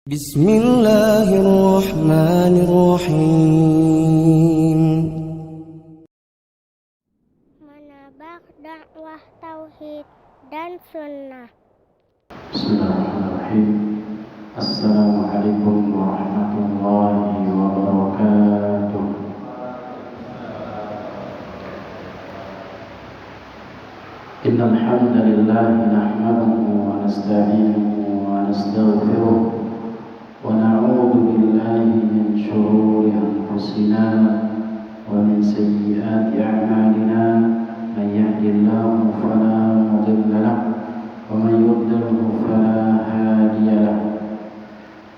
Bismillahirrahmanirrahim. Menabak dakwah tauhid dan sunnah. Bismillahirrahmanirrahim. Assalamualaikum warahmatullahi wabarakatuh. Innal hamdalillah nahmaduhu wa nasta'inuhu wa nastaghfiruh wa na'udzu billahi min shururi anfusina wa min sayyiati a'malina. Man yahdihillahu fala mudilla lahu ومن يضلله فلا هادي له.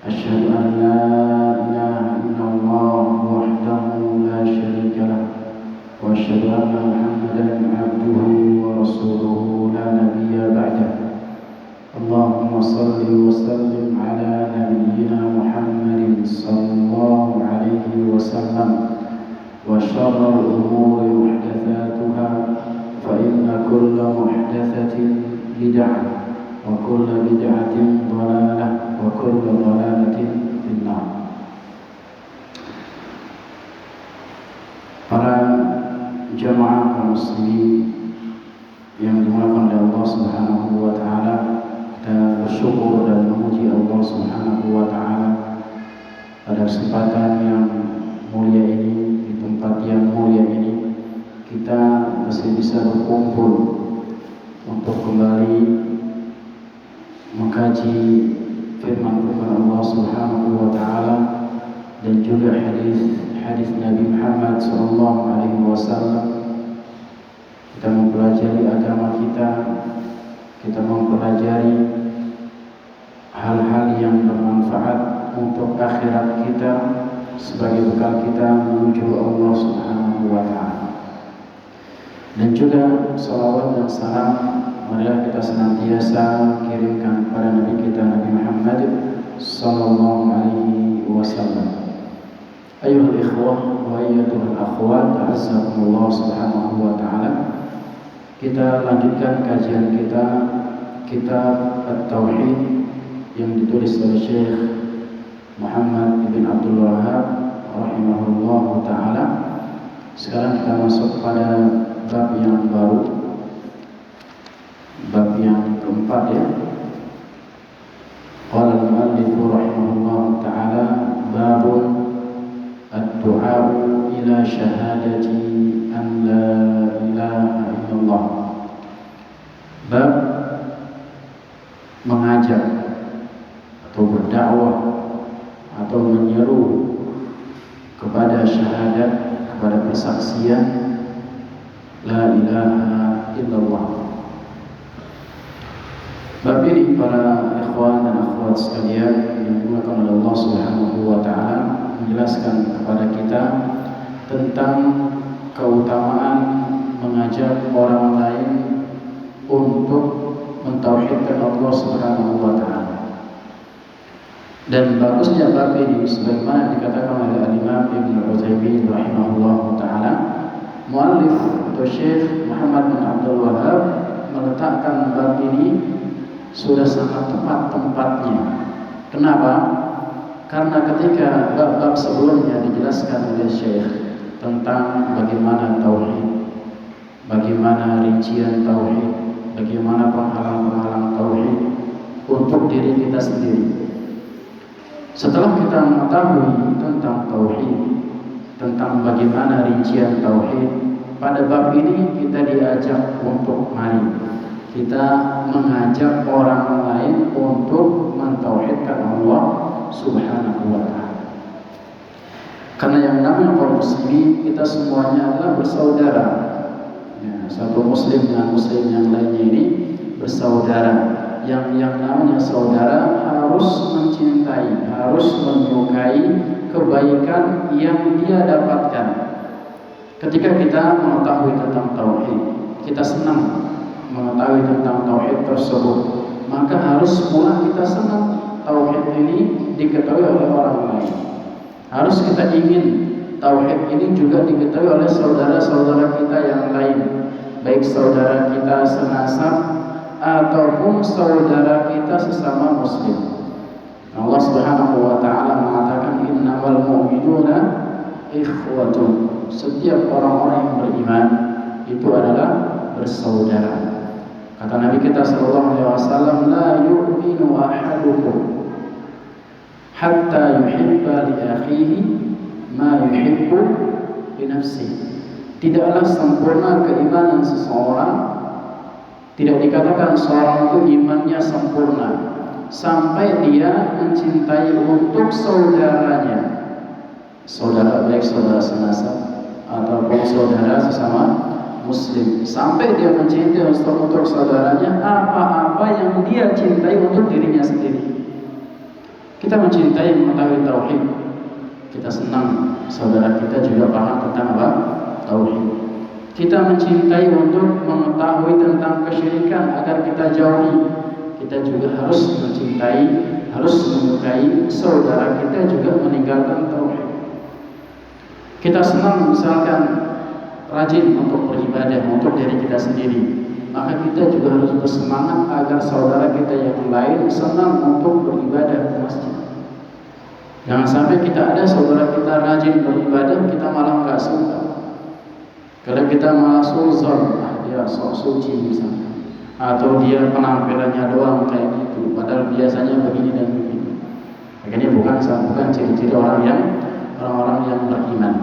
أشهد أن لا إله إلا الله وحده لا شريك له وأشهد أن محمدا عبده ورسوله لا نبي بعده. اللهم صل وسلم على نبينا محمد صلى الله عليه وسلم. وشر الأمور محدثاتها فإن كل محدثة بدعة وكل بدعة ضلالة وكل ضلالة في النار. Para jamaah kaum muslimin yang dimuliakan oleh Allah Subhanahu wa taala, kita bersyukur dan memuji Allah Subhanahu wa taala pada kesempatan yang mulia ini, di tempat yang mulia ini kita masih bisa berkumpul untuk kembali mengkaji firman-firman Allah Subhanahu wa taala dan juga hadis Nabi Muhammad sallallahu alaihi wasallam. Kita mempelajari agama kita mempelajari hal-hal yang bermanfaat untuk akhirat kita sebagai bekal kita menuju Allah Subhanahu wa taala. Dan juga salawat dan salam marilah kita senantiasa kirimkan kepada Nabi kita Nabi Muhammad sallallahu alaihi wasallam. Ayuhal ikhwah wa ayyatuhal akhwat, azzakumullah subhanahu wa ta'ala. Kita lanjutkan kajian kita kitab At-Tauhid yang ditulis oleh Syekh Muhammad bin Abdul Wahhab rahimahullah ta'ala. Sekarang kita masuk pada bab yang baru, bab yang keempat ya. Qala al-mu'allif rahimahullah ta'ala babun ad-du'a ila syahadati an la ilaha illallah. Bab mengajak atau berdakwah atau menyeru kepada syahadat, kepada persaksian la ilaha illallah. Bab ini para ikhwan dan akhwat sekalian yang dimuliakan oleh Allah Subhanahu wa taala menjelaskan kepada kita tentang keutamaan mengajak orang lain untuk mentauhidkan Allah Subhanahu wa taala. Dan bagusnya bab ini sebagaimana dikatakan oleh Al-Imam Ibnu Utsaimin rahimahullah taala, muallif atau Syekh Muhammad bin Abdul Wahhab meletakkan bab ini sudah sangat tepat tempatnya. Kenapa? Karena ketika bab-bab sebelumnya dijelaskan oleh Syekh tentang bagaimana tauhid, bagaimana rincian tauhid, bagaimana penghalang-penghalang tauhid untuk diri kita sendiri. Setelah kita mengetahui tentang tauhid, tentang bagaimana rincian tauhid, pada bab ini kita diajak untuk mari kita mengajak orang lain untuk mentauhidkan Allah Subhanahu wa taala. Karena yang namanya kaum muslimin kita semuanya adalah bersaudara. Ya, satu muslim dengan muslim yang lainnya ini bersaudara. Yang namanya saudara harus mencintai, harus menyukai kebaikan yang dia dapatkan. Ketika kita mengetahui tentang tauhid, kita senang mengetahui tentang tauhid tersebut, maka harus pula kita senang tauhid ini diketahui oleh orang lain. Harus kita ingin tauhid ini juga diketahui oleh saudara-saudara kita yang lain, baik saudara kita senasab ataupun saudara kita sesama muslim. Allah Subhanahu ikhwatun. Setiap orang-orang yang beriman itu adalah bersaudara. Kata Nabi kita sallallahu alaihi wasallam, la yu'minu ahadukum hatta yuhibba li akhihi ma yuhibbu li nafsihi. Tidaklah sempurna keimanan seseorang, tidak dikatakan seorang itu imannya sempurna sampai dia mencintai untuk saudaranya, saudara baik saudara senasab ataupun saudara sesama muslim, sampai dia mencintai untuk saudaranya apa-apa yang dia cintai untuk dirinya sendiri. Kita mencintai mengetahui tauhid, kita senang saudara kita juga paham tentang apa? Tauhid. Kita mencintai untuk mengetahui tentang kesyirikan agar kita jauhi. Kita juga harus mencintai, harus menyukai saudara kita juga meninggalkan tauhid. Kita senang misalkan rajin untuk beribadah untuk diri kita sendiri, maka kita juga harus bersemangat agar saudara kita yang lain senang untuk beribadah ke masjid. Jangan sampai kita ada saudara kita rajin beribadah, kita malah nggak suka. Kalau kita malah suzon, dia sok suci misalnya, atau dia penampilannya doang kayak gitu, padahal biasanya begini dan begini. Makanya bukan ciri-ciri orang-orang yang beriman.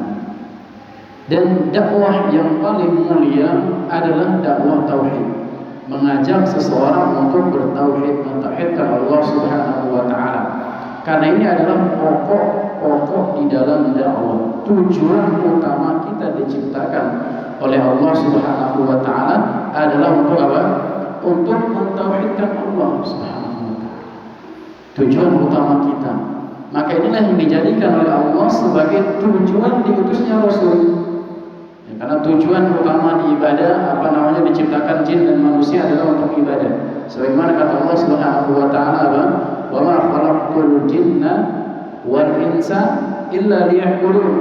Dan dakwah yang paling mulia adalah dakwah tauhid, mengajak seseorang untuk bertauhid, mentauhidkan Allah Subhanahu wa taala. Karena ini adalah pokok di dalam dakwah. Tujuan utama kita diciptakan oleh Allah Subhanahu wa taala adalah untuk apa? Untuk mentauhidkan Allah Subhanahu wa taala. Tujuan utama kita. Maka inilah yang dijadikan oleh Allah sebagai tujuan diutusnya Rasul. Karena tujuan utama di ibadah diciptakan jin dan manusia adalah untuk ibadah. Sebagaimana kata Allah Subhanahu wa taala, "Wa ma khalaqtul jinna wal insa illa liya'budun."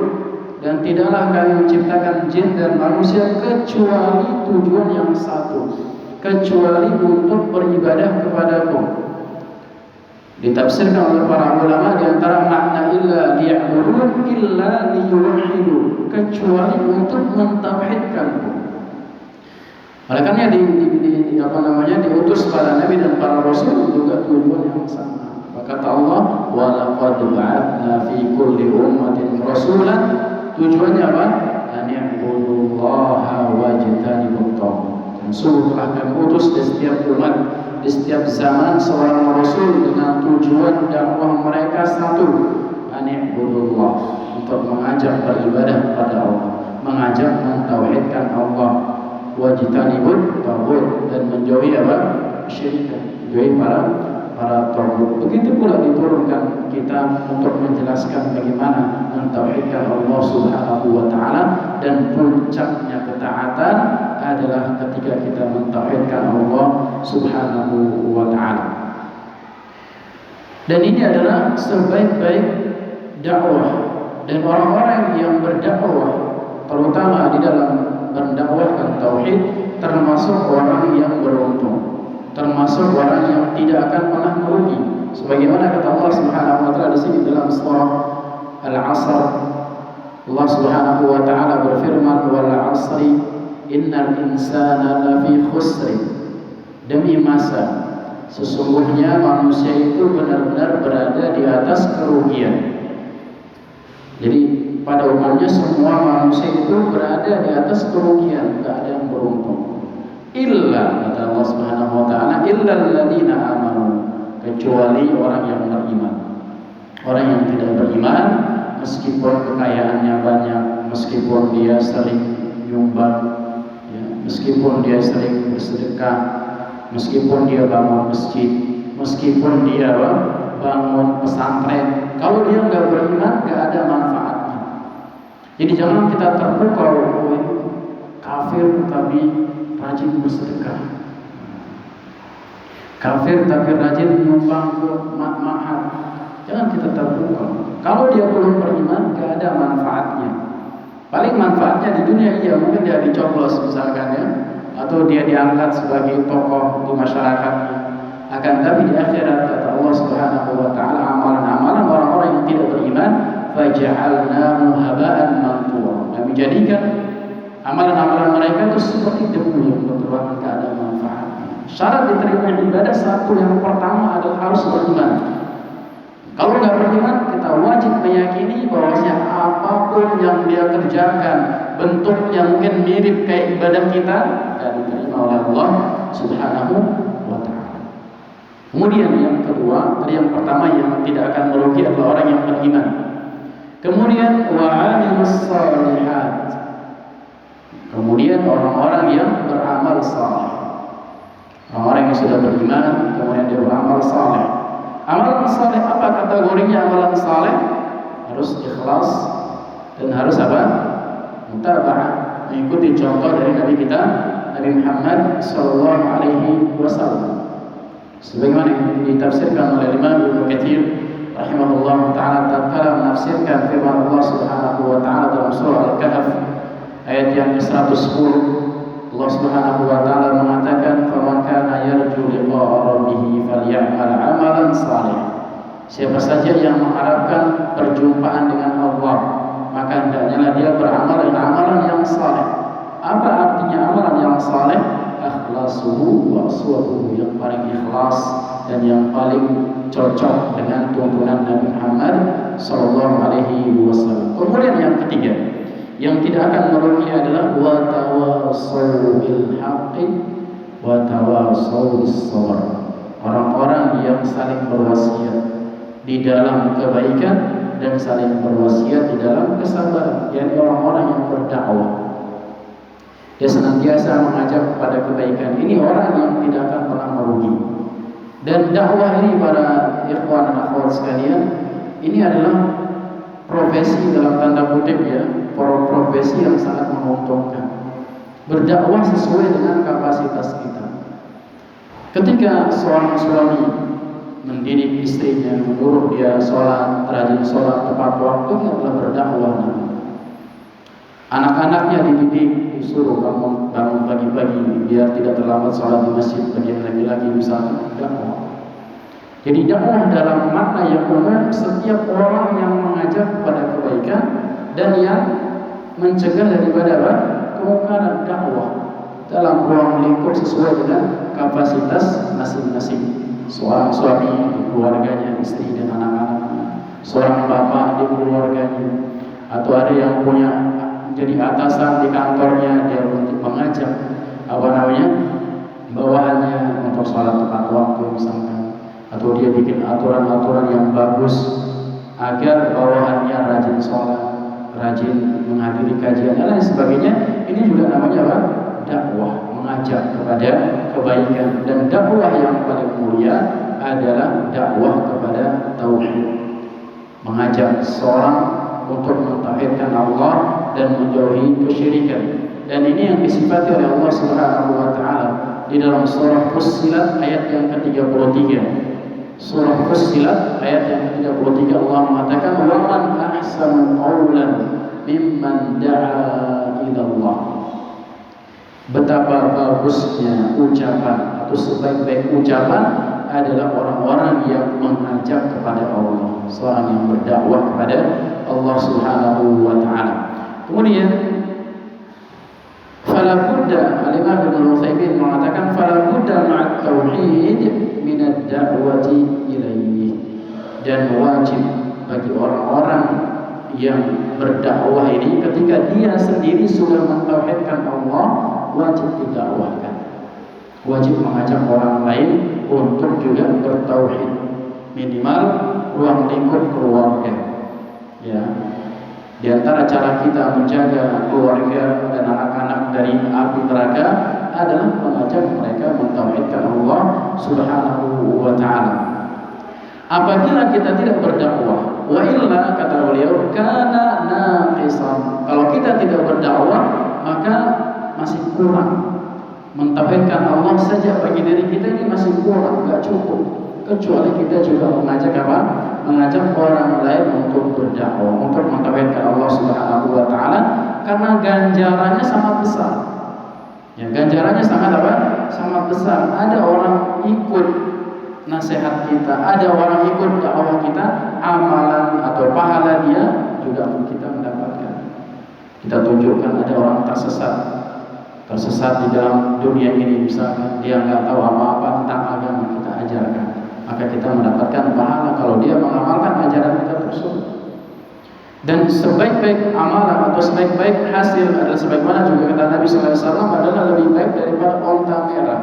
Dan tidaklah kami menciptakan jin dan manusia kecuali tujuan yang satu, kecuali untuk beribadah kepadaku. Ditafsirkan oleh para ulama di antara makna illa liya'budun illa liyuwahhidu, kecuali untuk mentauhidkanku. Oleh karena diutus para nabi dan para rasul juga tujuan yang sama. Maka kata Allah, wa laqad ba'atsna fi kulli ummatin rasulan, tujuannya apa? An ya'budullaha wajtanibut taghut. Dan sungguh telah kami utus di setiap umat, di setiap zaman seorang rasul dengan tujuan dakwah mereka satu, an ya'budullah, untuk mengajak beribadah kepada Allah, mengajak mentauhidkan Allah, wajtanibut taghut, dan menjauhi apa? Syirikan, menjauhi para taghut. Begitu pula diturunkan kitab untuk menjelaskan bagaimana mentauhidkan Allah Subhanahu wa taala, dan puncaknya ketaatan adalah ketika kita mentauhidkan Allah Subhanahu wa taala. Dan ini adalah sebaik-baik dakwah, dan orang-orang yang berdakwah terutama di dalam mendakwahkan tauhid termasuk orang yang beruntung, termasuk orang yang tidak akan pernah merugi. Sebagaimana kata Allah Subhanahu wa taala di sini dalam surah Al-Asr, Allah Subhanahu wa taala berfirman, "Wal 'asri innal insana lafi khusr." Demi masa, sesungguhnya manusia itu benar-benar berada di atas kerugian. Jadi pada umumnya semua manusia itu berada di atas kerugian, tidak ada yang beruntung. Illa, kata Allah Subhanahu wa taala, illal ladzina amanu, kecuali orang yang beriman. Orang yang tidak beriman, meskipun kekayaannya banyak, meskipun dia sering nyumbang, ya, meskipun dia sering bersedekah, meskipun dia bangun masjid, meskipun dia bangun pesantren, kalau dia nggak beriman, nggak ada manfaatnya. Jadi jangan kita terpukau, kafir tapi rajin bersedekah, kafir tapi rajin menyumbang ke mahat. Jangan kita terpukau. Kalau dia belum beriman, nggak ada manfaatnya. Paling manfaatnya di dunia, iya, mungkin dia dicoblos misalkan, ya, atau dia diangkat sebagai tokoh di masyarakatnya. Akan tapi di akhirat, kata Allah Subhanahu wa taala, amalan-amalan orang-orang yang tidak beriman, faja'alnahu haba'an manthura. Kami jadikan amalan-amalan mereka itu seperti debu yang berterbangan, tidak ada manfaatnya. Syarat diterima ibadah satu yang pertama adalah harus beriman. Kalau nggak beriman, kita wajib meyakini bahwasanya apapun yang dia kerjakan, bentuknya mungkin mirip kayak ibadah kita, dan diterima oleh Allah Subhanahu wa Ta'ala. Kemudian yang kedua, tadi yang pertama yang tidak akan merugi adalah orang yang beriman. Kemudian wa'amilus shalihat. Kemudian orang-orang yang beramal saleh. Orang-orang yang sudah beriman, kemudian dia beramal saleh. Amalan saleh apa kategorinya amalan saleh? Harus ikhlas dan harus apa? Mutaba'ah, mengikuti contoh dari Nabi kita Nabi Muhammad sallallahu alaihi wasallam. Sebagaimana yang ditafsirkan oleh Imam Ibnu Katsir rahimahullah taala tatkala menafsirkan firman Allah Subhanahu wa taala dalam surah Al-Kahf ayat yang ke-110, Allah Subhanahu wa taala mengatakan, "Faman kana yarju liqa'a rabbih falyamal 'amalan salih." Siapa saja yang mengharapkan perjumpaan dengan Allah, maka hendaknya dia beramal dengan amalan yang saleh. Apa artinya amalan yang saleh? Akhlasuhu wa aswabuhu, yang paling ikhlas dan yang paling cocok dengan tuntunan Nabi Muhammad sallallahu alaihi wasallam. Kemudian yang ketiga, yang tidak akan merugi adalah wa tawassaw bil haqqi wa tawassaw bis sabr. Orang-orang yang saling berwasiat di dalam kebaikan dan saling berwasiat di dalam kesabaran, yakni orang-orang yang berdakwah. Dia senantiasa mengajak kepada kebaikan. Ini orang yang tidak akan pernah merugi. Dan dakwah ini para ikhwan dan akhwat sekalian, ini adalah profesi dalam tanda kutip ya, profesi yang sangat menguntungkan. Berdakwah sesuai dengan kapasitas kita. Ketika seorang suami mendidik istrinya, menyuruh dia sholat, rajin sholat tepat waktu, ini adalah berdakwah. Anak-anaknya dididik, disuruh bangun pagi-pagi biar tidak terlambat sholat di masjid bagi laki-laki misalnya, dakwah. Jadi dakwah dalam makna yang umum, setiap orang yang mengajak kepada kebaikan dan yang mencegah daripada kemungkaran, dakwah dalam ruang lingkup sesuai dengan kapasitas masing-masing. Seorang suami di keluarganya, istri dan anak-anaknya, seorang bapak di keluarganya, atau ada yang punya jadi atasan di kantornya, dia untuk mengajak bawahannya untuk sholat tepat waktu misalkan, atau dia bikin aturan-aturan yang bagus agar bawahannya rajin sholat, rajin menghadiri kajian dan lain sebagainya. Ini juga namanya apa? Dakwah, mengajak kepada kebaikan. Dan dakwah yang paling mulia adalah dakwah kepada tauhid, mengajak seorang untuk mentauhidkan Allah dan menjauhi kesyirikan. Dan ini yang disifati oleh Allah Subhanahu wa taala di dalam surah Fussilat ayat yang ke-33. Surah Fussilat ayat yang ke-33, Allah mengatakan, "Wa man ahsanu qawlan mimman da'a ila Allah." Betapa bagusnya ucapan atau sebaik-baik ucapan adalah orang-orang yang mengajak kepada Allah, seorang yang berdakwah kepada Allah Subhanahu wa taala. Kemudian fala budda, Al-Imam Ibnu Utsaimin mengatakan fala budda ma'at tauhid min ad-da'wati ilaihi, dan wajib bagi orang-orang yang berdakwah ini ketika dia sendiri sudah mentauhidkan Allah, wajib didakwahkan, wajib mengajak orang lain untuk juga bertauhid, minimal ruang lingkup keluarga. Ya, di antara cara kita menjaga keluarga dan anak-anak dari api neraka adalah mengajak mereka mentauhidkan Allah Subhanahu wa taala. Apabila kita tidak berdakwah, wa illa, kata beliau, kana naqisan. Kalau kita tidak berdakwah, maka masih kurang. Mentauhidkan Allah saja bagi diri kita ini masih kurang, enggak cukup. Kecuali kita juga mengajak apa? Mengajak orang lain untuk berdakwah, untuk mentauhidkan Allah Subhanahu wa taala, karena ganjarannya sangat besar. Ya, ganjarannya sangat apa? Sangat besar. Ada orang ikut nasihat kita, ada orang ikut dakwah kita, amalan atau pahala dia juga kita mendapatkan. Kita tunjukkan ada orang tersesat di dalam dunia ini, misalkan dia nggak tahu apa-apa tentang agama, kita ajarkan, maka kita mendapatkan pahala kalau dia mengamalkan ajaran kita tersebut. Dan sebaik-baik amalan atau sebaik-baik hasil adalah sebagaimana juga kata Nabi SAW, adalah lebih baik daripada onta merah.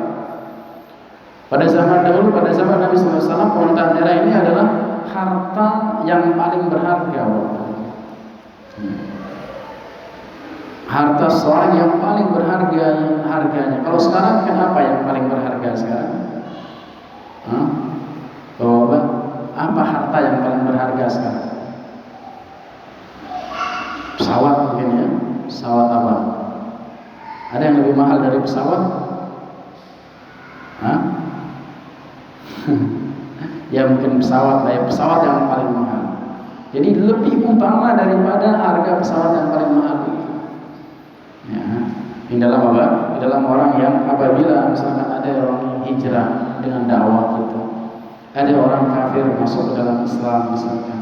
Pada zaman dahulu, pada zaman Nabi SAW, onta merah ini adalah harta yang paling berharga. Harta seorang yang paling berharga harganya. Kalau sekarang kenapa yang paling berharga sekarang? Apa harta yang paling berharga sekarang? Pesawat mungkin ya. Pesawat apa? Ada yang lebih mahal dari pesawat? Ya mungkin pesawat lah ya, pesawat yang paling mahal. Jadi lebih utama daripada harga pesawat yang paling mahal. Ya, di dalam apa? Di dalam orang yang apabila misalkan ada orang hijrah dengan dakwah gitu, ada orang kafir masuk ke dalam Islam misalkan,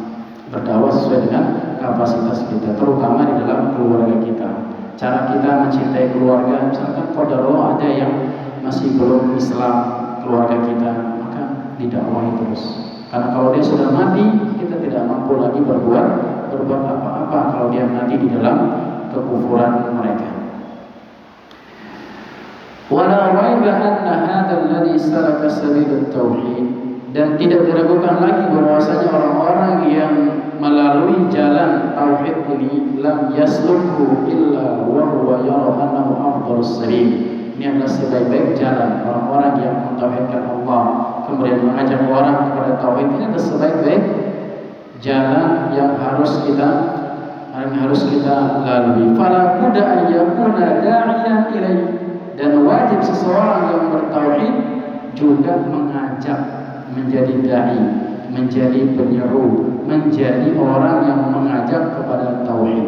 berdakwah sesuai dengan kapasitas kita, terutama di dalam keluarga kita. Cara kita mencintai keluarga, misalkan qadarullah ada yang masih belum Islam keluarga kita, maka didakwahi terus. Karena kalau dia sudah mati, kita tidak mampu lagi berbuat apa-apa kalau dia mati di dalam kekufuran mereka. Wala raiba anna hadzal ladzi salaka sabilut tauhid, dan tidak diragukan lagi bahwasanya orang-orang yang melalui jalan tauhid ini lam yaslukhu illa wa huwa yara annahu afdhalus sabil. Ini adalah sebaik-baik jalan orang-orang yang mentauhidkan Allah, kemudian mengajak orang kepada tauhid. Ini adalah sebaik-baik jalan yang harus kita lalui. Fala budda an yakuna da'iyan ilaihi, dan wajib seseorang yang bertauhid juga mengajak, menjadi dai, menjadi penyeru, menjadi orang yang mengajak kepada tauhid.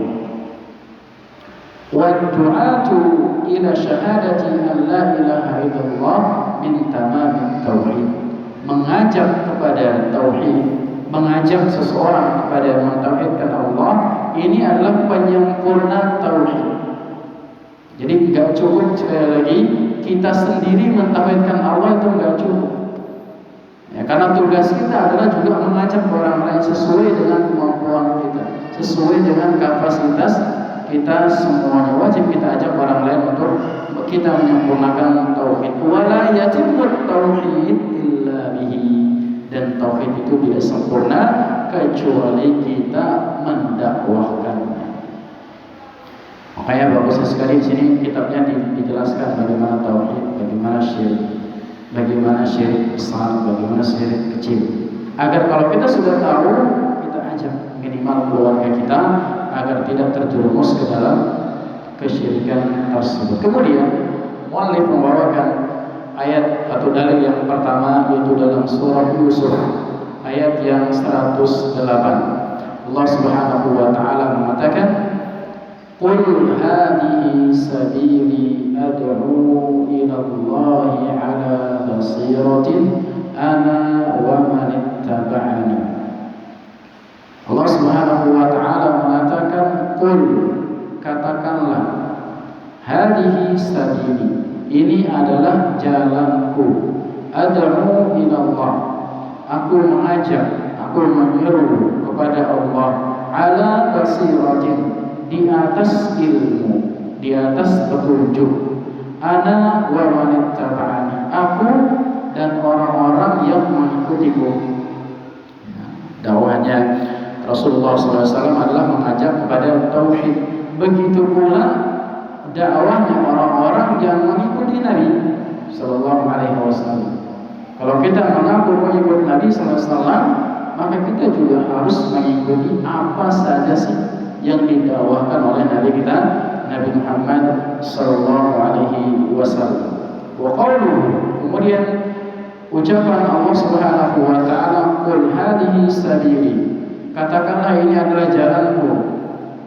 Wa du'atu ila syahadati an la ilaha illallah min tamamit tauhid. Mengajak kepada tauhid, mengajak seseorang kepada mentauhidkan Allah, ini adalah penyempurna tauhid. Jadi enggak cukup, sekali lagi, kita sendiri mentauhidkan Allah itu enggak cukup. Ya, karena tugas kita adalah juga mengajak orang lain sesuai dengan kemampuan kita, sesuai dengan kapasitas kita semuanya. Wajib kita ajak orang lain untuk kita menyempurnakan tauhid. Wala yatimmu tauhid illa bihi, dan tauhid itu tidak sempurna kecuali kita mendakwahkannya. Makanya bagusnya sekali di sini kitabnya dijelaskan bagaimana tauhid, bagaimana syirik besar, bagaimana syirik kecil. Agar kalau kita sudah tahu, kita ajak minimal keluarga kita agar tidak terjerumus ke dalam kesyirikan tersebut. Kemudian muallif membawakan ayat atau dalil yang pertama, yaitu dalam surah Yusuf ayat yang 108. Allah Subhanahu wa taala mengatakan, "Qul hadhihi sabili ad'u ila Allah 'ala basiratin ana wa man ittaba'ani." Allah Subhanahu wa taala mengatakan, "Qul," katakanlah, "hadhihi sabili," ini adalah jalanku, "ad'u ila Allah," aku mengajak, aku menyeru kepada Allah, "ala basiratin," di atas ilmu, di atas petunjuk, "ana wa man ittaba'ani," aku dan orang-orang yang mengikutiku. Dakwahnya Rasulullah SAW adalah mengajak kepada tauhid. Begitu pula dakwahnya orang-orang yang mengikuti Nabi Sallallahu Alaihi Wasallam. Kalau kita mengaku mengikut Nabi Sallallahu Alaihi Wasallam, maka kita juga harus mengikuti apa saja sih yang didakwahkan oleh Nabi kita, Nabi Muhammad Sallallahu Alaihi Wasallam. Wa qawluhu, kemudian ucapan Allah Subhanahu Wa Taala, "Qul hadhihi sabili," katakanlah ini adalah jalanku.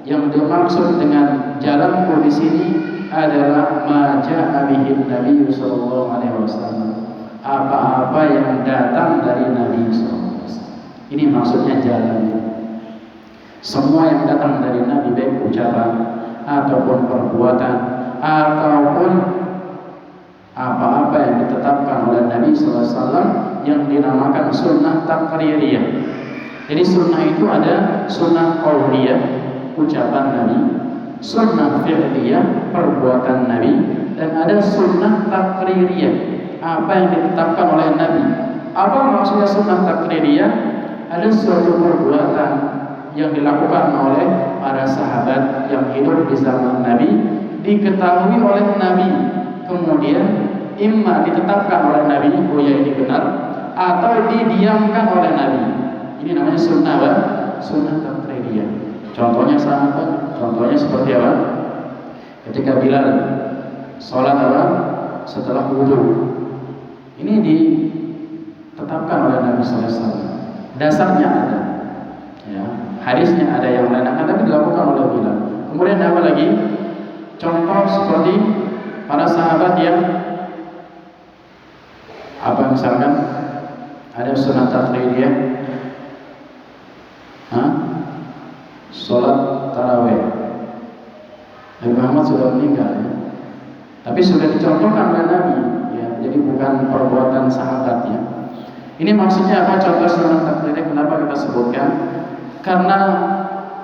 Yang dimaksud dengan jalanku di sini adalah ma ja'a bihi Nabi sallallahu alaihi wasallam, apa-apa yang datang dari Nabi sallallahu alaihi wasallam. Ini maksudnya jalan. Semua yang datang dari Nabi, baik ucapan ataupun perbuatan ataupun apa-apa yang ditetapkan oleh Nabi SAW yang dinamakan sunnah takririyah. Jadi sunnah itu ada sunnah qauliyah, ucapan Nabi, sunnah fi'liyah, perbuatan Nabi, dan ada sunnah takririyah, apa yang ditetapkan oleh Nabi. Apa maksudnya sunnah takririyah? Ada suatu perbuatan yang dilakukan oleh para sahabat yang hidup di zaman Nabi, diketahui oleh Nabi, kemudian imma ditetapkan oleh Nabi, oh ya ini benar, atau didiamkan oleh Nabi. Ini namanya sunnah apa? Sunnah takririyah. Contohnya sahabat, contohnya seperti apa? Ketika Bilal sholat apa? Setelah wudu, ini ditetapkan oleh Nabi SAW. Dasarnya ada, ya, hadisnya ada yang lain, tapi dilakukan oleh Bilal. Kemudian apa lagi? Contoh seperti para sahabat yang apa, misalkan ada sunnah takririyah, sholat tarawih. Nabi Muhammad sudah meninggal, ya, tapi sudah dicontohkan oleh Nabi, ya, jadi bukan perbuatan sahabat, ya. Ini maksudnya apa? Contoh sunnah takririyah. Kenapa kita sebutkan? Karena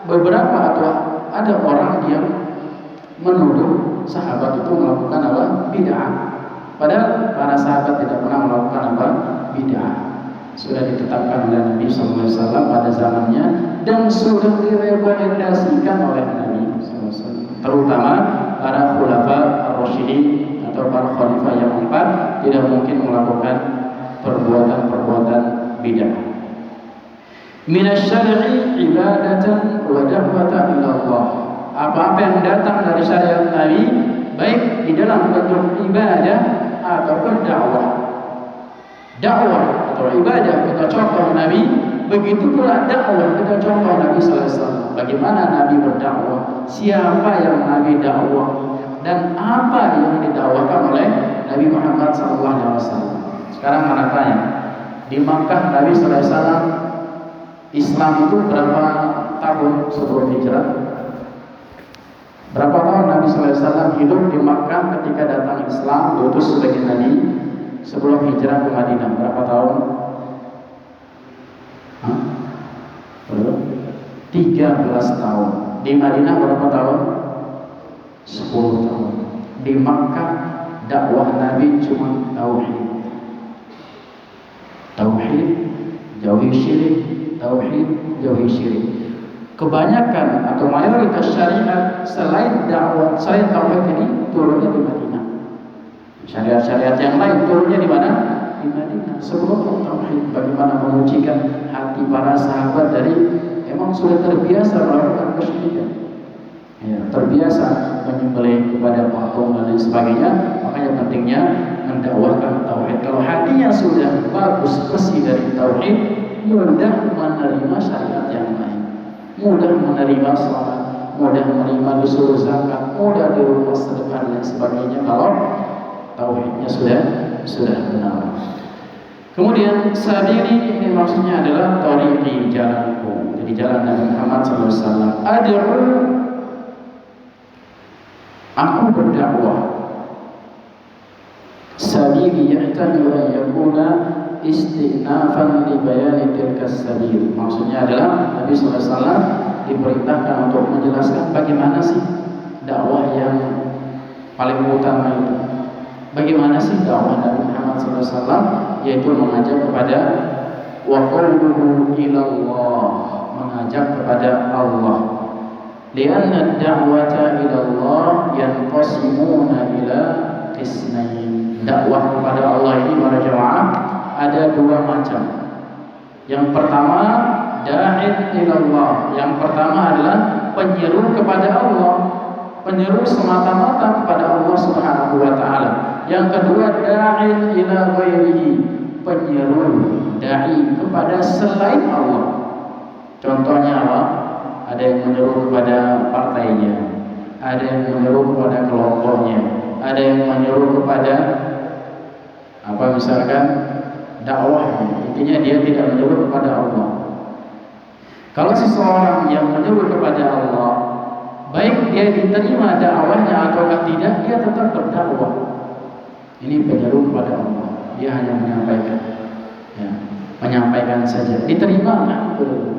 beberapa atau ada orang yang menuduh sahabat itu melakukan apa? Bid'ah. Padahal para sahabat tidak pernah melakukan apa? Bid'ah. Sudah ditetapkan oleh Nabi SAW pada zamannya dan sudah direkomendasikan oleh Nabi SAW. Terutama para khulafa ar-rasyidin atau para khalifah yang 4 tidak mungkin melakukan perbuatan-perbuatan bid'ah. Minasyar'i ibadatan wa da'watan ila Allah. Apa-apa yang datang dari syariat Nabi, baik di dalam bentuk ibadah ataupun dakwah. Dakwah atau ibadah kita contoh Nabi, begitu pula dakwah kita contoh Nabi sallallahu alaihi wasallam. Bagaimana Nabi berdakwah, siapa yang Nabi dakwah, dan apa yang didakwakan oleh Nabi Muhammad sallallahu alaihi wasallam. Sekarang mana tanya, di Makkah Nabi sallallahu alaihi wasallam Islam itu berapa tahun sebelum hijrah? Berapa tahun Nabi sallallahu alaihi wasallam hidup di Makkah ketika datang Islam, diutus sebagai nabi sebelum hijrah ke Madinah? Berapa tahun? 13 tahun. Di Madinah berapa tahun? 10 tahun. Di Makkah dakwah Nabi cuma tauhid. Tauhid, jauhi syirik, tauhid, jauhi syirik. Kebanyakan atau mayoritas syariat selain dakwah, selain tauhid ini turunnya di Madinah. Syariat-syariat yang lain turunnya di mana? Di Madinah. Sebelum tauhid, bagaimana mengucikan hati para sahabat dari memang sudah terbiasa melakukan kesyirikan, ya, terbiasa menyembelih kepada patung dan lain sebagainya. Makanya pentingnya mendakwahkan tauhid. Kalau hatinya sudah bagus, bersih dari tauhid, mudah menerima syariat yang lain, mudah menerima salat, mudah menerima disuruh zakat, mudah dirubah sedekah dan sebagainya kalau tauhidnya sudah benar. Kemudian sabili ini maksudnya adalah tariqi, jalanku. Jadi jalan Nabi Muhammad SAW. Ad'u, aku berdakwah. Sabili yahtaju an yakuna istinafan li bayani tilka sabil. Maksudnya adalah Nabi SAW diperintahkan untuk menjelaskan bagaimana sih dakwah yang paling utama itu. Bagaimana sih dakwah Nabi Muhammad SAW? Yaitu mengajak kepada wa qawluhu ilallah, mengajak kepada Allah. Lianna ad-da'wata ilallah yanqasimuna ila qismain. Dakwah kepada Allah ini para jemaah ada dua macam. Yang pertama da'in ilallah. Yang pertama adalah penyeru kepada Allah, penyeru semata-mata kepada Allah Subhanahu wa taala. Yang kedua da'in ila ghairihi, penyeru dai kepada selain Allah. Contohnya apa? Ada yang menyeru kepada partainya, ada yang menyeru kepada kelompoknya, ada yang menyeru kepada apa, misalkan dakwah. Intinya dia tidak menyeru kepada Allah. Kalau seseorang yang menyeru kepada Allah, baik dia diterima dakwahnya ataukah tidak, dia tetap berdakwah. Ini penyeru kepada Allah. Dia hanya menyampaikan, ya, menyampaikan saja. Diterima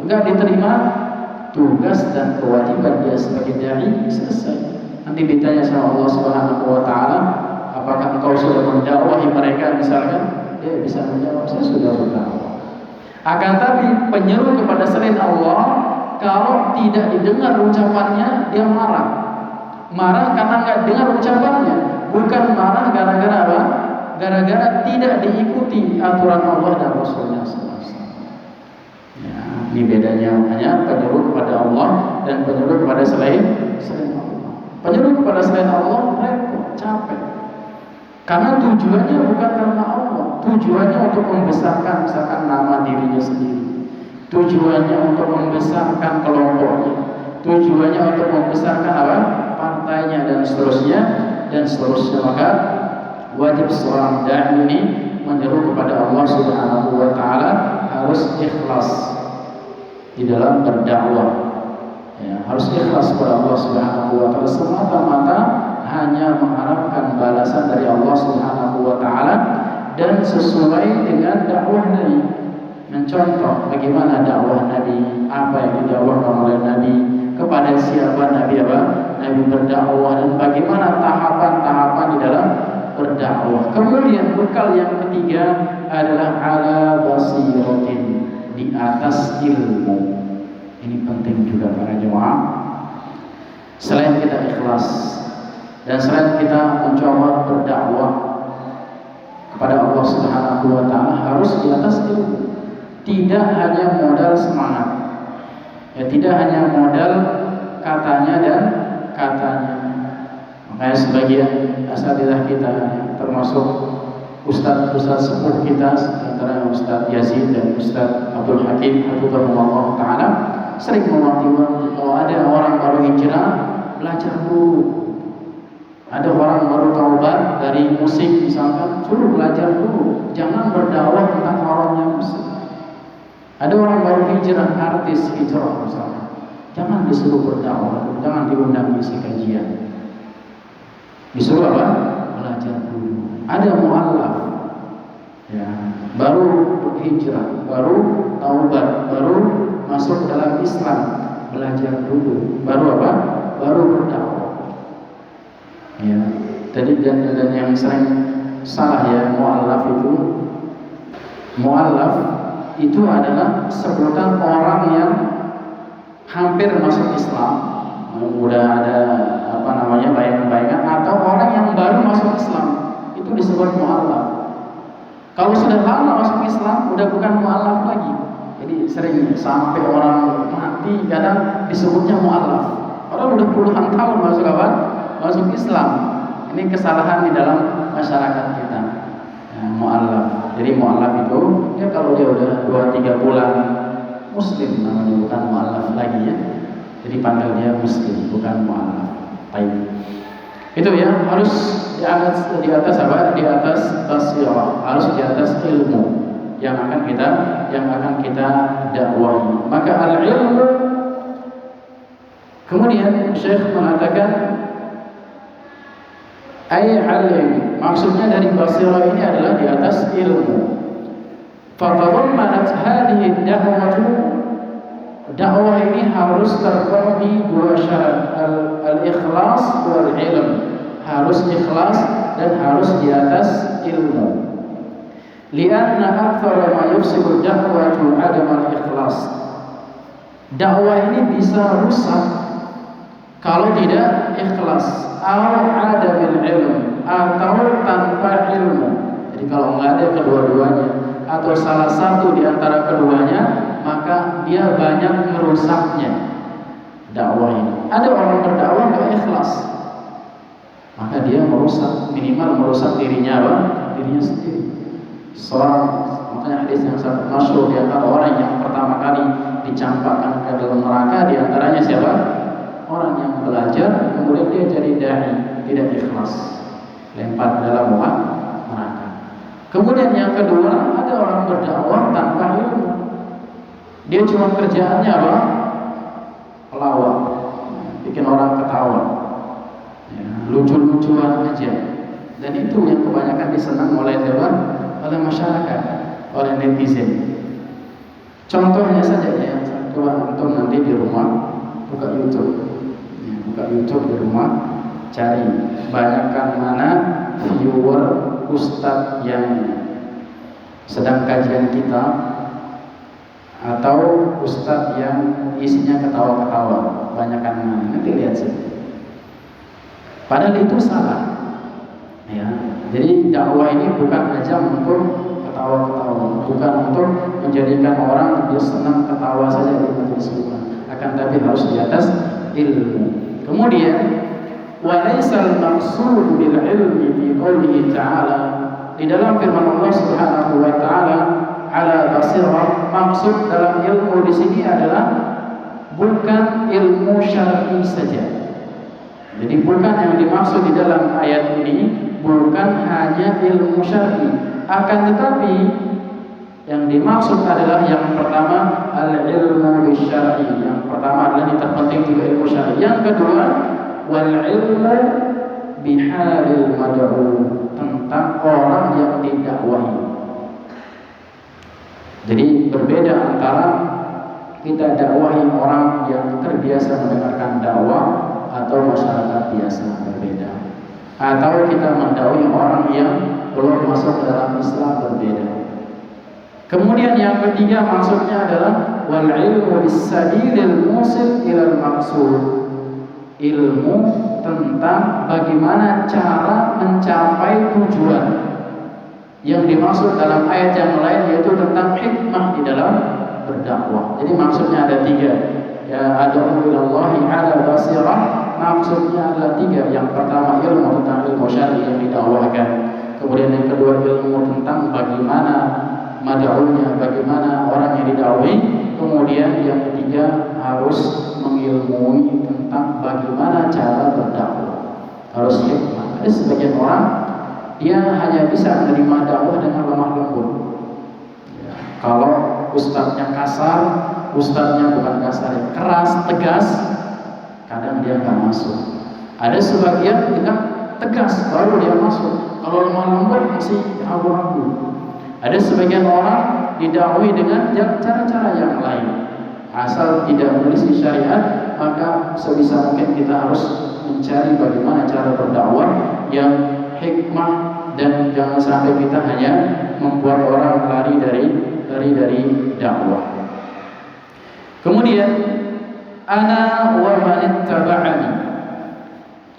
enggak diterima, tugas dan kewajiban dia sebagai dai selesai. Nanti ditanya sama Allah Subhanahu wa taala, apakah engkau sudah mendakwahi mereka misalkan? Dia bisa menjawab, saya sudah berdakwah. Akan tapi penyeru kepada selain Allah, kalau tidak didengar ucapannya, dia marah. Marah karena nggak dengar ucapannya, bukan marah gara-gara apa? Gara-gara tidak diikuti aturan Allah dan Rasulnya SAW. Ya, ini bedanya hanya penyeru kepada Allah dan penyeru kepada selain Allah. Penyeru kepada selain Allah repot, capek. Karena tujuannya bukan karena Allah, tujuannya untuk membesarkan misalkan nama dirinya sendiri, tujuannya untuk membesarkan kelompoknya, tujuannya untuk membesarkan apa? Partainya dan seterusnya dan seterusnya. Maka wajib seorang dai ini menyeru kepada Allah Subhanahu wa taala harus ikhlas di dalam berdakwah. Ya, harus ikhlas kepada Allah Subhanahu wa taala, semata-mata hanya mengharapkan balasan dari Allah Subhanahu wa taala dan sesuai dengan dakwah Nabi. Mencontoh bagaimana dakwah Nabi, apa yang didakwahkan oleh Nabi, kepada siapa Nabi Nabi berdakwah, dan bagaimana tahapan-tahapan di dalam berdakwah. Kemudian bekal yang ketiga adalah ala basiratin, di atas ilmu. Ini penting juga para jemaah. Selain kita ikhlas dan selain kita mencoba berdakwah kepada Allah Subhanahu wa taala, harus di atas ilmu. Tidak hanya modal semangat. Ya, tidak hanya modal katanya dan katanya. Makanya sebagian asatidzah kita, termasuk ustaz-ustaz sepuh kita, antara Ustaz Yazid dan Ustaz Abdul Hakim hafizahullah taala, sering mewanti-wanti kalau ada orang baru hijrah, belajar dulu. Ada orang baru taubat dari musik misalkan, suruh belajar dulu, jangan berdakwah tentang haramnya musik. Ada orang baru hijrah, artis hijrah misalkan, jangan disuruh berdakwah, jangan diundang isi kajian. Disuruh apa? Belajar dulu. Ada mu'allaf, ya, baru hijrah, baru taubat, baru masuk dalam Islam, belajar dulu, baru apa? Baru berdakwah. Ya, tadi dan yang sering salah ya, mu'allaf itu adalah sebutan orang yang hampir masuk Islam, udah ada bayangan-bayangan, atau orang yang baru masuk Islam, itu disebut mu'allaf. Kalau sudah lama masuk Islam, udah bukan mu'allaf lagi. Jadi sering sampai orang mati kadang disebutnya mu'allaf. Orang udah puluhan tahun masuk apa? Masuk Islam. Ini kesalahan di dalam masyarakat kita. Ya, mu'allaf. Jadi mu'allaf itu ya kalau dia udah 2-3 bulan muslim namanya, bukan mu'allaf lagi ya. Jadi panggil dia muslim, bukan mu'allaf. Baik. Itu ya, harus di atas apa? Di atas basirah, harus di atas ilmu yang akan kita dakwahi. Maka al-ilmu, kemudian Syekh mengatakan alim, maksudnya dari basirah ini adalah di atas ilmu. Fatadammanat hadhihi da'watu, dakwah ini harus terpenuhi 2 syarat, al-ikhlas wal ilm. Harus ikhlas dan harus di atas ilmu. Lianna aktsara ma yufsidu da'watu 'adam al-ikhlas. Dakwah ini bisa rusak kalau tidak ikhlas, atau adamil ilm, atau tanpa ilmu. Jadi kalau nggak ada kedua-duanya atau salah satu di antara keduanya, maka dia banyak merusaknya dakwah ini. Ada orang berdakwah nggak ikhlas, maka dia merusak, minimal merusak dirinya sendiri. Makanya hadis yang sangat masyhur, di antara orang yang pertama kali dicampakkan ke dalam neraka, di antaranya siapa? Orang yang belajar kemudian dia jadi dai, tidak ikhlas, lempar ke dalam neraka. Kemudian yang kedua, ada orang berdakwah tanpa ilmu. Dia cuma kerjaannya apa? Pelawak, bikin orang ketawa, ya, lucu-lucuan aja. Dan itu yang kebanyakan disenang oleh siapa? Oleh masyarakat, oleh netizen. Contohnya saja ya, coba antum nanti di rumah buka YouTube, ya, buka YouTube di rumah, cari banyakkan mana viewer ustadz yang sedang kajian kita atau ustadz yang isinya ketawa-ketawa, banyakkan mana, nanti lihat sih. Padahal itu salah. Ya, jadi dakwah ini bukan ajang untuk ketawa-ketawa, bukan untuk menjadikan orang dia senang ketawa saja di majelis ilmu, akan tapi harus di atas ilmu. Kemudian walaisal maqsud bil ilmi fi qoulihi ta'ala, di dalam firman Allah Subhanahu wa taala, ala basirah, maksud dalam ilmu di sini adalah bukan ilmu syar'i saja. Jadi bukan yang dimaksud di dalam ayat ini bukan hanya ilmu syar'i, akan tetapi yang dimaksud adalah yang pertama al-ilmu bisyar'i. Yang pertama adalah yang terpenting juga ilmu syar'i. Yang kedua wal ilmu bihalil mad'u, tentang orang yang didakwahi. Jadi berbeda antara kita dakwahi orang yang terbiasa mendengarkan dakwah atau masyarakat biasa, berbeda. Atau kita mendakwahi orang yang belum masuk ke dalam Islam, berbeda. Kemudian yang ketiga maksudnya adalah wal ilmu bis-sabilil musil ilal maqsud, ilmu tentang bagaimana cara mencapai tujuan. Yang dimaksud dalam ayat yang lain yaitu tentang hikmah di dalam berdakwah. Jadi maksudnya ada tiga. Ya, ad'u ilallahi ala basirah, maksudnya adalah tiga. Yang pertama ilmu tentang ilmu syar'i yang didakwahkan. Kemudian yang kedua ilmu tentang bagaimana mad'unya, bagaimana orang yang didakwahi. Kemudian yang ketiga harus mengilmui tentang bagaimana cara berdakwah. Harus hikmah. Ada sebagian orang dia hanya bisa menerima dakwah dengan lemah lembut. Ya, kalau ustadznya kasar, ustadznya bukan kasar, keras, tegas, kadang dia nggak masuk. Ada sebagian dengan tegas baru dia masuk. Kalau lemah lembut masih ragu-ragu. Ada sebagian orang didakwahi dengan cara-cara yang lain. Asal tidak menyelisih syariat, maka sebisa mungkin kita harus mencari bagaimana cara berdakwah yang hikmah, dan jangan sampai kita hanya membuat orang lari dari dakwah. Kemudian ana wa man ittaba'ani,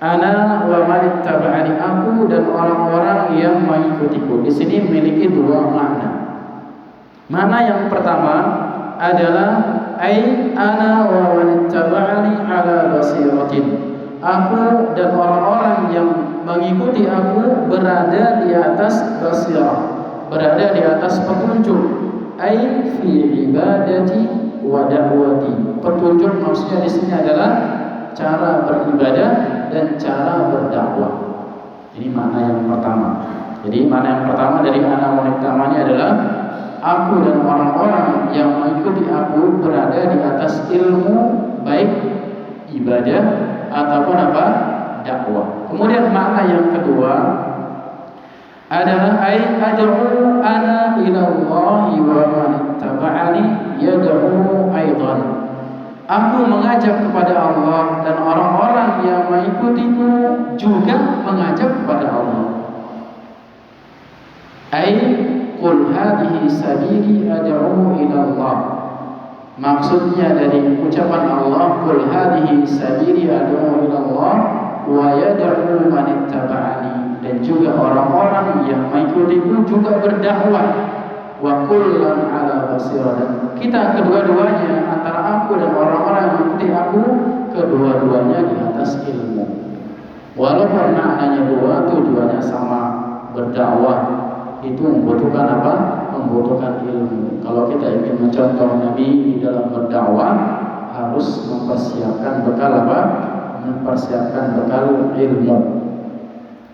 ana wa man ittaba'ani, aku dan orang-orang yang mengikutiku. Di sini memiliki dua makna. Makna yang pertama adalah ai ana wa man ittaba'ani ala basiratin, aku dan orang-orang yang mengikuti aku berada di atas basirah, berada di atas petunjuk. Ai fi ibadati wa da'wati, petunjuk maksudnya di sini adalah cara beribadah dan cara berdakwah. Ini makna yang pertama. Jadi makna yang pertama dari ana wanittamani adalah aku dan orang-orang yang mengikuti aku berada di atas ilmu, baik ibadah ataupun apa? Dakwah. Kemudian makna yang kedua adalah ai ad'u ana ila Allah wa man ittaba'ani yad'u aidan. Aku mengajak kepada Allah dan orang-orang yang mengikutiku juga mengajak kepada Allah. Ai qul hadhihi sabili ad'u ila Allah. Maksudnya dari ucapan Allah qul hadhihi sabili ad'u ila Allah wa yad'u man ittaba'ani, dan juga orang-orang yang mengikutiku juga berdakwah. Wa kullan ala basirah, dan kita kedua-duanya antara aku dan orang-orang yang mengikuti aku kedua-duanya di atas ilmu. Walaupun maknanya dua, tujuannya sama, berdakwah itu membutuhkan apa? Membutuhkan ilmu. Kalau kita ingin mencontoh Nabi di dalam berdakwah harus mempersiapkan bekal apa? Mempersiapkan bekal ilmu.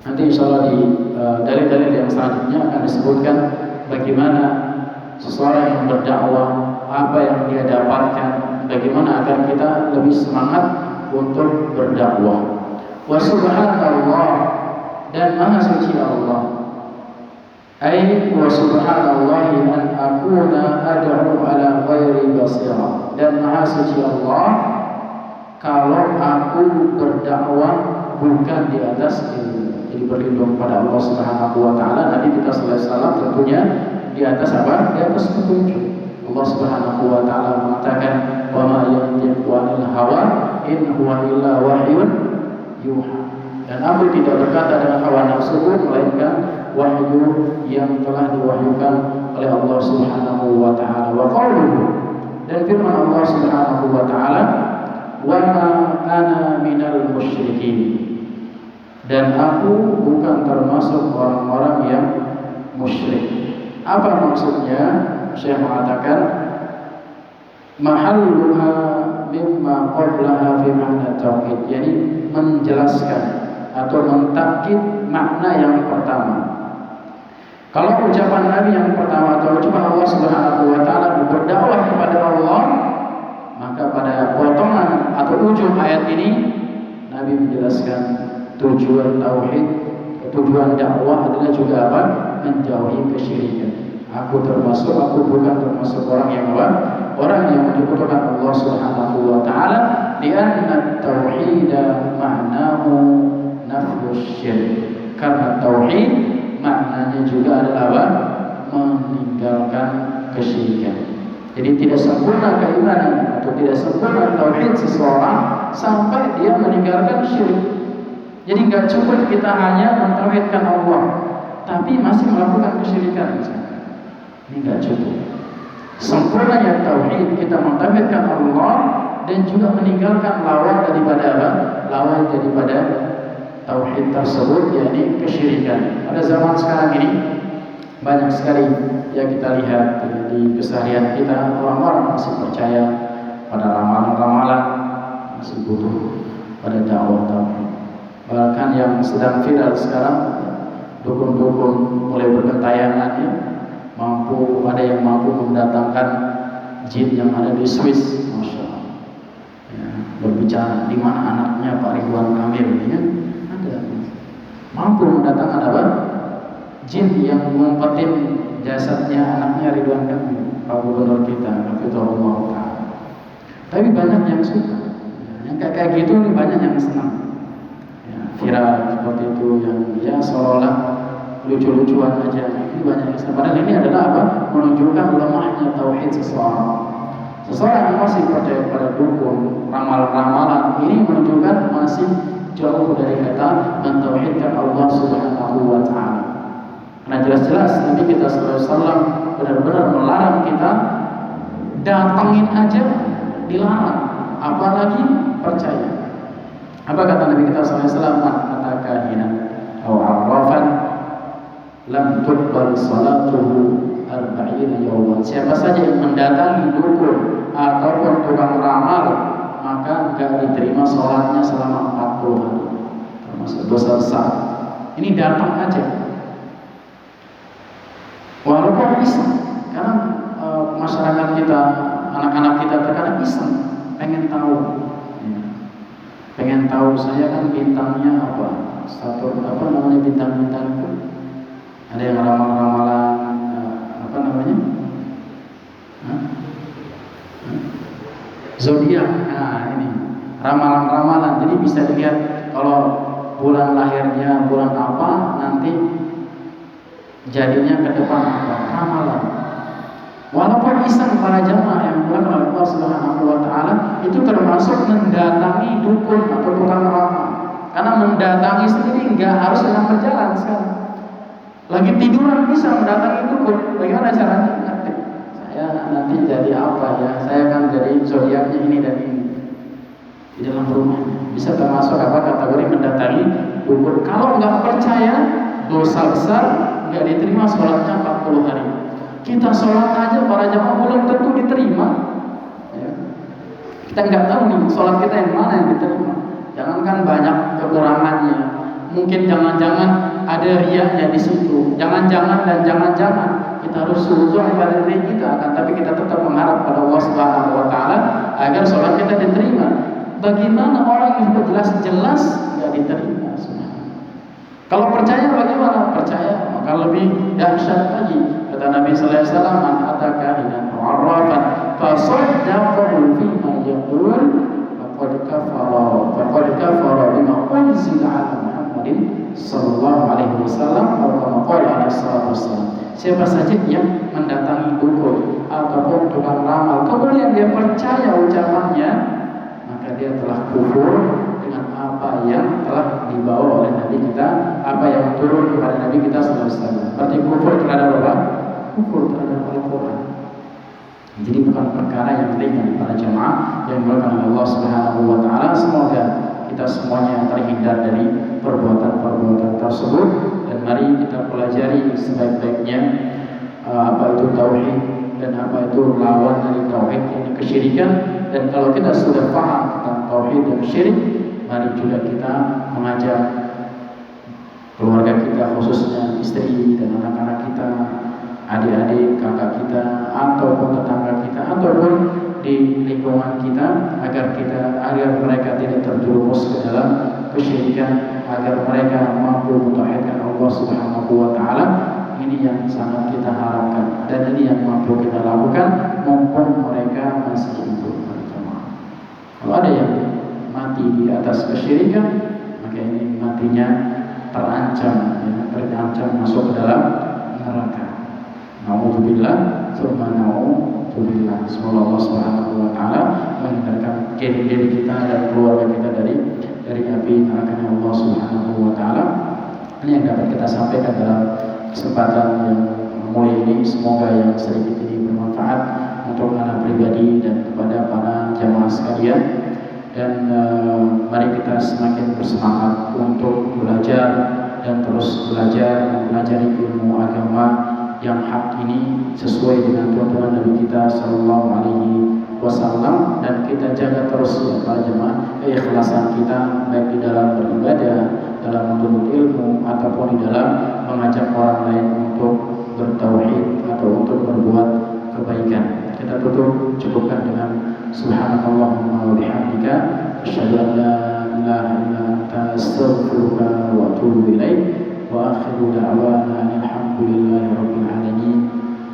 Nanti insyaallah di dalil-dalil yang selanjutnya akan disebutkan bagaimana seseorang yang berdakwah apa yang dia dapatkan, bagaimana agar kita lebih semangat untuk berdakwah. Wa subhanallah, dan maha suci Allah. Ai wa subhanallahi an akuna ad'u ala ghairi basirah, dan maha suci Allah kalau aku berdakwah bukan di atas ilmu. Jadi berlindung pada Allah Subhanahu wa taala. Nabi kita sallallahu alaihi wasallam tentunya di atas apa? Di atas petunjuk. Allah Subhanahu wa taala mengatakan, "Wa ma yantiqu 'anil hawa in huwa illa wahyun yuha." Dan aku tidak berkata dengan hawa nafsuku, melainkan wahyu yang telah diwahyukan oleh Allah Subhanahu wa taala. Wa qauluhu, dan firman Allah Subhanahu wa taala, "Wa ma ana minal musyrikin." Dan aku bukan termasuk orang-orang yang musyrik. Apa maksudnya? Syekh mengatakan, mahalluha mimma qablaha fi ma'na tauhid, jadi menjelaskan atau mentakkid makna yang pertama. Kalau ucapan Nabi yang pertama atau ucapan Allah Subhanahu wa taala berdakwah kepada Allah, maka pada potongan atau ujung ayat ini Nabi menjelaskan tujuan tauhid, tujuan dakwah adalah juga apa? Menjauhi kesyirikan. Aku bukan termasuk orang yang apa? Orang yang menyekutukan Allah Subhanahu wa taala, li'anna tauhid ma'nahu nafyus syirk. Karena tauhid maknanya juga adalah apa? Meninggalkan kesyirikan. Jadi tidak sempurna keimanan atau tidak sempurna tauhid seseorang sampai dia meninggalkan syirik. Jadi nggak cukup kita hanya mentauhidkan Allah, tapi masih melakukan kesyirikan. Ini nggak cukup. Sempurnanya tauhid, kita mentauhidkan Allah dan juga meninggalkan lawan daripada apa? Lawan daripada tauhid tersebut, yakni kesyirikan. Pada zaman sekarang ini banyak sekali yang kita lihat di keseharian kita, orang-orang masih percaya pada ramalan-ramalan, masih butuh pada dakwah tauhid. Bahkan yang sedang viral sekarang, dukun-dukun mulai bergentayangan, ya, ada yang mampu mendatangkan jin yang ada di Swiss, masya Allah. Ya, berbicara di mana anaknya Pak Ridwan Kamil, ya, ada mampu mendatangkan apa? Jin yang ngumpetin jasadnya anaknya Ridwan Kamil, Pak Gubernur kita, Hafizahullah Ta'ala. Tapi banyak yang suka, yang kayak gitu nih, banyak yang senang. Viral seperti itu, yang ya seolah-olah lucu-lucuan aja. Ini banyak yang padahal ini adalah apa? Menunjukkan lemahnya tauhid seseorang. Seseorang yang masih percaya pada dukun, ramalan-ramalan, ini menunjukkan masih jauh dari kata mentauhidkan Allah Subhanahu wa taala. Karena jelas-jelas Nabi kita sallallahu alaihi wasallam benar-benar melarang kita datangin aja dilarang, apalagi percaya. Apa kata Nabi kita SAW? Kata kahinan atau arrafan lam tuqbal salatuhu arba'ina yawman. Siapa saja yang mendatangi dukun ataupun tukang ramal, maka enggak diterima sholatnya selama 40 hari. Termasuk dosa besar. Ini datang aja. Walaupun iseng, karena masyarakat kita, anak-anak kita terkadang iseng, pengen tahu saya kan bintangnya apa, apa namanya bintang-bintang itu, ada yang ramalan-ramalan, apa namanya, zodiak. Nah ini ramalan-ramalan, jadi bisa dilihat kalau bulan lahirnya bulan apa, nanti jadinya ke depan apa, ramalan. Walaupun iseng para jamaah yang dimuliakan oleh Allah Subhanahu wa taala, itu termasuk mendatangi dukun atau tukang ramal. Karena mendatangi sendiri enggak harus sedang berjalan sekarang. Lagi tiduran bisa mendatangi dukun. Bagaimana caranya? Ngerti. Saya nanti jadi apa ya? Saya kan jadi zodiaknya ini dan ini. Di dalam rumahnya bisa termasuk apa? Kategori mendatangi dukun. Kalau enggak percaya, dosa besar, enggak diterima sholatnya 40 hari. Kita sholat aja para jamaah belum tentu diterima, ya. Kita nggak tahu nih sholat kita yang mana yang diterima. Jangankan banyak kekurangannya, mungkin jangan-jangan ada riyanya di situ. Jangan-jangan kita harus suzon pada diri kita, akan tapi kita tetap mengharap pada Allah Subhanahu wa taala agar sholat kita diterima. Bagaimana orang yang sudah jelas-jelas nggak diterima? Kalau percaya bagaimana? Percaya maka lebih dahsyat lagi. Kata Nabi sallallahu alaihi wasallam, "Man ataka hinan mu'arrafan fa saddaqahu fima yaqul faqad kafara bima unzila 'ala Muhammadin sallallahu alaihi wasallam atau qala alaihi wasallam." Siapa saja yang mendatangi dukun ataupun tukang ramal kemudian dia percaya ucapannya, maka dia telah kufur dengan apa yang telah dibawa oleh Nabi kita, apa yang turun kepada Nabi kita sallallahu alaihi wasallam. Berarti kufur terhadap apa? Kufur terhadap Al-Quran. Jadi bukan perkara yang ringan para jemaah yang dimuliakan oleh Allah Subhanahu wa taala. Semoga kita semuanya terhindar dari perbuatan-perbuatan tersebut, dan mari kita pelajari sebaik-baiknya apa itu tauhid dan apa itu lawan dari tauhid, ini kesyirikan. Dan kalau kita sudah paham tentang tauhid dan syirik, mari juga kita mengajak keluarga kita, khususnya istri dan anak-anak kita, adik-adik, kakak kita, ataupun tetangga kita, ataupun di lingkungan kita, agar mereka tidak terjerumus ke dalam kesyirikan, agar mereka mampu mentauhidkan Allah Subhanahu wa taala. Ini yang sangat kita harapkan, dan ini yang mampu kita lakukan mumpung mereka masih hidup. Kalau ada yang mati di atas kesyirikan, maka ini matinya terancam masuk ke dalam neraka. Nauzubillah, tsumma nauzubillah. Semoga Allah Subhanahu wa taala menghindarkan diri kita dan keluarga kita dari api neraka Allah Subhanahu wa taala. Ini yang dapat kita sampaikan dalam kesempatan yang mulia ini. Semoga yang sedikit ini bermanfaat untuk anak pribadi dan kepada para jamaah sekalian. Dan mari kita semakin bersemangat untuk belajar dan terus belajar mempelajari ilmu agama yang hak ini sesuai dengan tuntunan Nabi kita sallallahu alaihi wasallam, dan kita jaga terus ya para jemaah keikhlasan kita baik di dalam beribadah, dalam menuntut ilmu, ataupun di dalam mengajak orang lain untuk bertauhid atau untuk berbuat kebaikan. Kita cukupkan dengan subhanakallahumma wa bihamdika asyhadu an la ilaha illa anta astaghfiruka wa atubu ilaik. Wa akhiru da'wana alhamdulillahi rabbil alamin.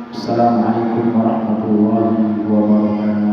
Assalamualaikum warahmatullahi wabarakatuh.